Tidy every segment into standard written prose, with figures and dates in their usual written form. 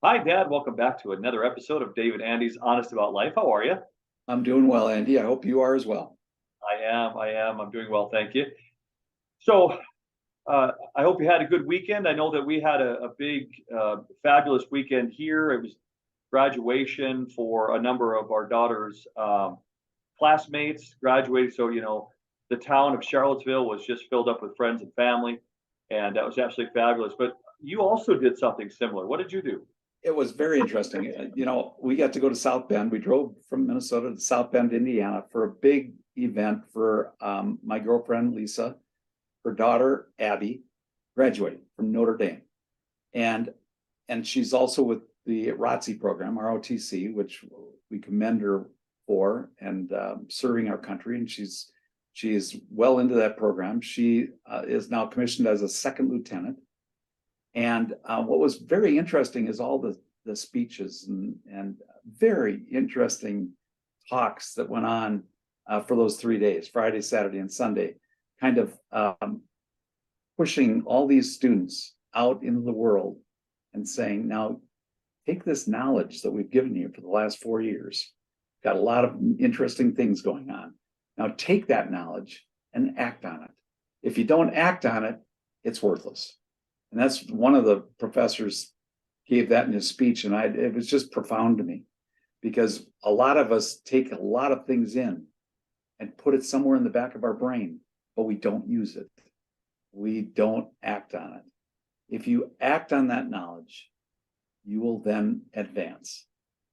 Hi, Dad. Welcome back to another episode of Dave and Andy's Honest About Life. How are you? I'm doing well, Andy. I hope you are as well. I am. I am. I'm doing well, thank you. So, I hope you had a good weekend. I know that we had a big, fabulous weekend here. It was graduation for a number of our daughter's classmates graduating. So, the town of Charlottesville was just filled up with friends and family, and that was absolutely fabulous. But you also did something similar. What did you do? It was very interesting. We got to go to South Bend. We drove from Minnesota to South Bend, Indiana for a big event for my girlfriend, Lisa, her daughter, Abby, graduating from Notre Dame. And and she's also with the ROTC program, ROTC, which we commend her for and serving our country. And she's well into that program. She is now commissioned as a second lieutenant. And what was very interesting is all the speeches and very interesting talks that went on for those 3 days, Friday, Saturday, and Sunday, kind of pushing all these students out into the world and saying, now take this knowledge that we've given you for the last 4 years, got a lot of interesting things going on. Now take that knowledge and act on it. If you don't act on it, it's worthless. And that's one of the professors gave that in his speech. And it was just profound to me because a lot of us take a lot of things in and put it somewhere in the back of our brain, but we don't use it. We don't act on it. If you act on that knowledge, you will then advance.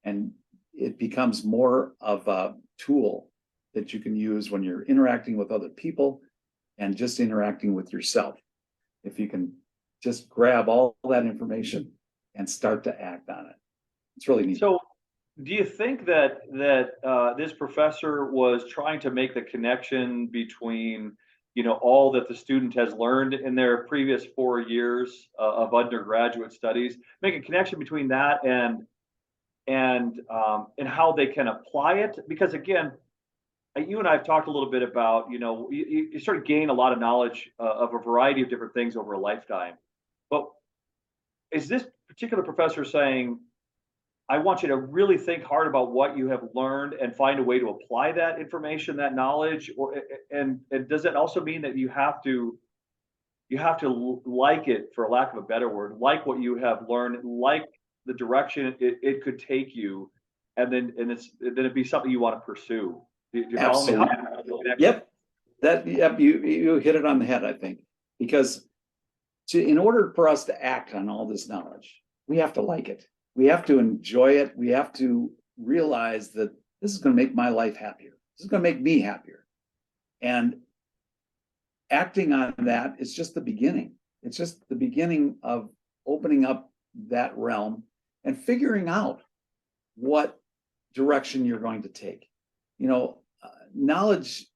And it becomes more of a tool that you can use when you're interacting with other people and just interacting with yourself. If you can just grab all that information and start to act on it. It's really neat. So, do you think that this professor was trying to make the connection between, all that the student has learned in their previous 4 years of undergraduate studies, make a connection between that and how they can apply it? Because again, you and I have talked a little bit about, you sort of gain a lot of knowledge of a variety of different things over a lifetime. But is this particular professor saying, I want you to really think hard about what you have learned and find a way to apply that information, that knowledge, and does that also mean that you have to like it, for lack of a better word, like what you have learned, like the direction it could take you, and then it be something you want to pursue. Do you follow me? Absolutely. Yep. You hit it on the head, I think, because in order for us to act on all this knowledge, we have to like it. We have to enjoy it. We have to realize that this is going to make my life happier. This is going to make me happier. And acting on that is just the beginning. It's just the beginning of opening up that realm and figuring out what direction you're going to take. Knowledge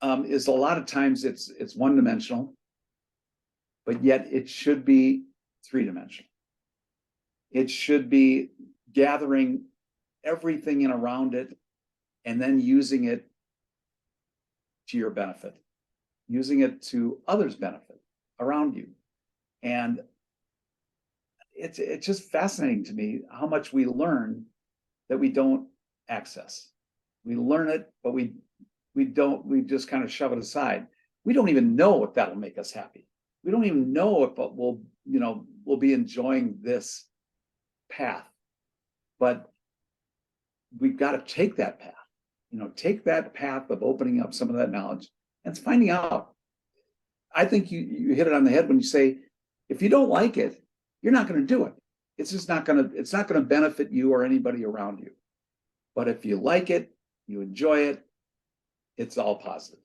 is a lot of times it's one dimensional, but yet it should be three-dimensional. It should be gathering everything in around it and then using it to your benefit, using it to others' benefit around you. And it's just fascinating to me how much we learn that we don't access. We learn it, but we we just kind of shove it aside. We don't even know if that'll make us happy. We don't even know if we'll be enjoying this path. But we've got to take that path, take that path of opening up some of that knowledge and finding out. I think you hit it on the head when you say, if you don't like it, you're not going to do it. It's not going to benefit you or anybody around you. But if you like it, you enjoy it, it's all positive.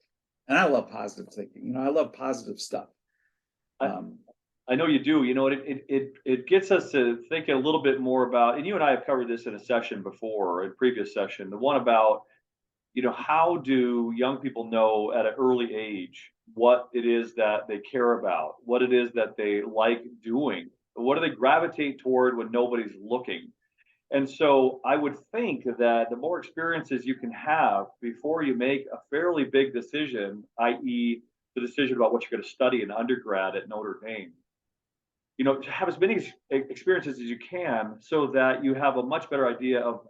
And I love positive thinking. I love positive stuff. I know you do. It gets us to think a little bit more about, and you and I have covered this in a session before, or in a previous session, the one about, how do young people know at an early age what it is that they care about, what it is that they like doing, what do they gravitate toward when nobody's looking? And so I would think that the more experiences you can have before you make a fairly big decision, i.e., the decision about what you're going to study in undergrad at Notre Dame, have as many experiences as you can so that you have a much better idea of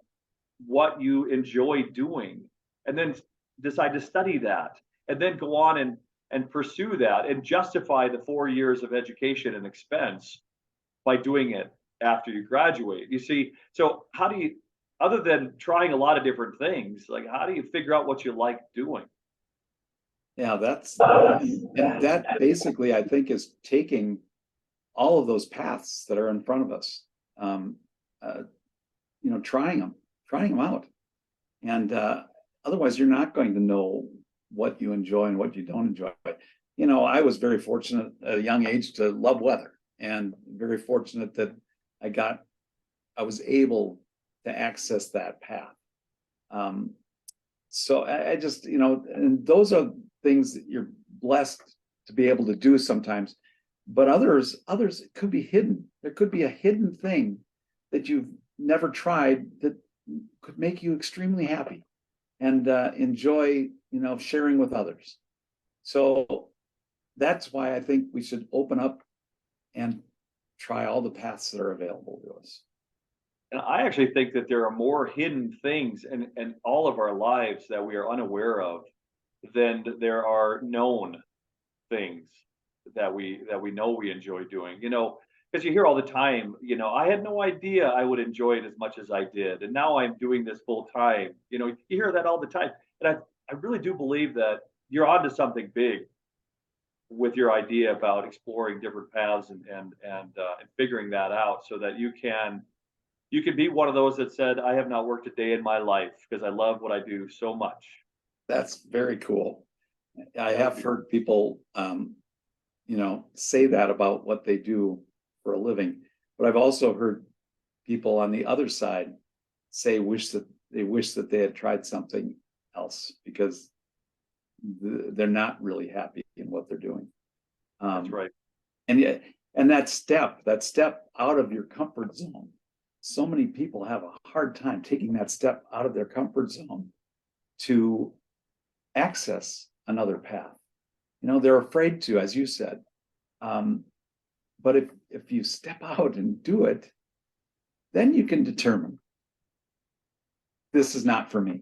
what you enjoy doing, and then decide to study that, and then go on and pursue that and justify the 4 years of education and expense by doing it after you graduate. You see, so how do you, other than trying a lot of different things, like how do you figure out what you like doing? Yeah, and that basically, I think, is taking all of those paths that are in front of us, um, uh, trying them out. And otherwise, you're not going to know what you enjoy and what you don't enjoy. I was very fortunate at a young age to love weather, and very fortunate that I was able to access that path. So I just, and those are things that you're blessed to be able to do sometimes. But others, it could be hidden. There could be a hidden thing that you've never tried that could make you extremely happy and enjoy, sharing with others. So that's why I think we should open up and try all the paths that are available to us. And I actually think that there are more hidden things in all of our lives that we are unaware of than there are known things that we know we enjoy doing. Because you hear all the time, I had no idea I would enjoy it as much as I did, and now I'm doing this full time. You hear that all the time, and I really do believe that you're onto something big with your idea about exploring different paths and figuring that out so that you can be one of those that said, I have not worked a day in my life because I love what I do so much. That's very cool. I have heard people, say that about what they do for a living, but I've also heard people on the other side say they wish that they had tried something else because they're not really happy in what they're doing. That's right. And yet, and that step out of your comfort zone. So many people have a hard time taking that step out of their comfort zone to access another path. They're afraid to, as you said. But if you step out and do it, then you can determine this is not for me,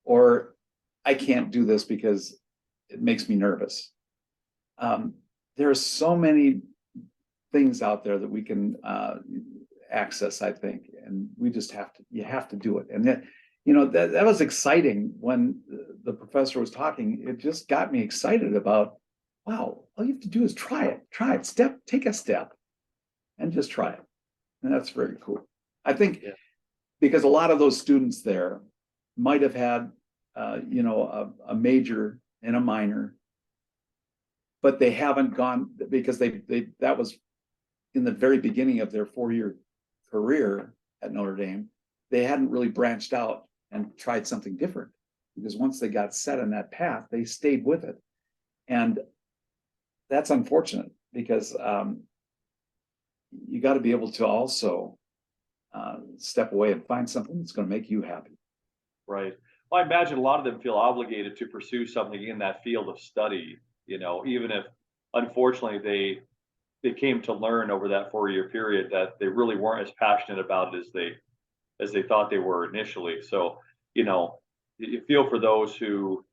or I can't do this because it makes me nervous. There are so many things out there that we can access, I think, and you have to do it. And that was exciting when the professor was talking. It just got me excited about, wow, all you have to do is try it, take a step and just try it. And that's very cool. I think because a lot of those students there might have had, a major and a minor, but they haven't gone because that was in the very beginning of their 4-year career at Notre Dame. They hadn't really branched out and tried something different, because once they got set on that path, they stayed with it. And that's unfortunate because you got to be able to also step away and find something that's going to make you happy. Right. Well, I imagine a lot of them feel obligated to pursue something in that field of study, even if unfortunately they came to learn over that 4-year period that they really weren't as passionate about it as they thought they were initially. So, you feel for those who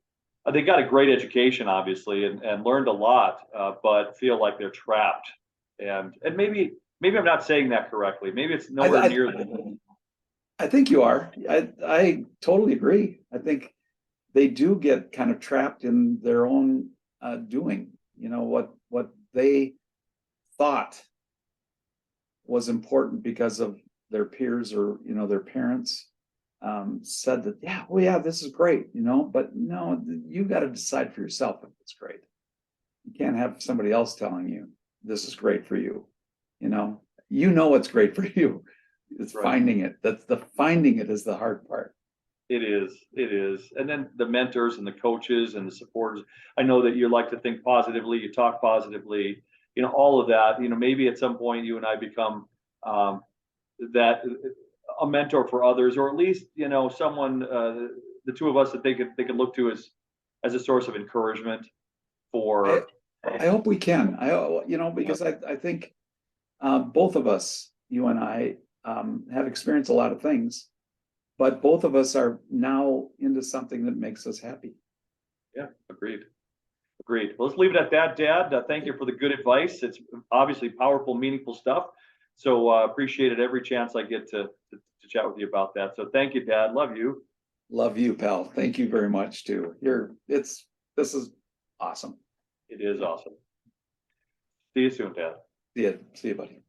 they got a great education, obviously, and learned a lot, but feel like they're trapped. And maybe I'm not saying that correctly. Maybe it's nowhere near the. I think you are. I totally agree. I think they do get kind of trapped in their own doing. What they thought was important because of their peers or their parents said that, this is great, but no, you got to decide for yourself if it's great. You can't have somebody else telling you this is great for you. What's great for you. It's right. Finding it. That's the finding it is the hard part. It is. And then the mentors and the coaches and the supporters. I know that you like to think positively, you talk positively, all of that. Maybe at some point you and I become that a mentor for others, or at least someone, the two of us that they could look to as a source of encouragement for. I hope we can. Because I think Both of us, you and I, have experienced a lot of things, but both of us are now into something that makes us happy. Yeah, agreed. Agreed. Well, let's leave it at that, Dad. Thank you for the good advice. It's obviously powerful, meaningful stuff. So appreciate it every chance I get to chat with you about that. So thank you, Dad. Love you. Love you, pal. Thank you very much too. This is awesome. It is awesome. See you soon, Dad. See you, buddy.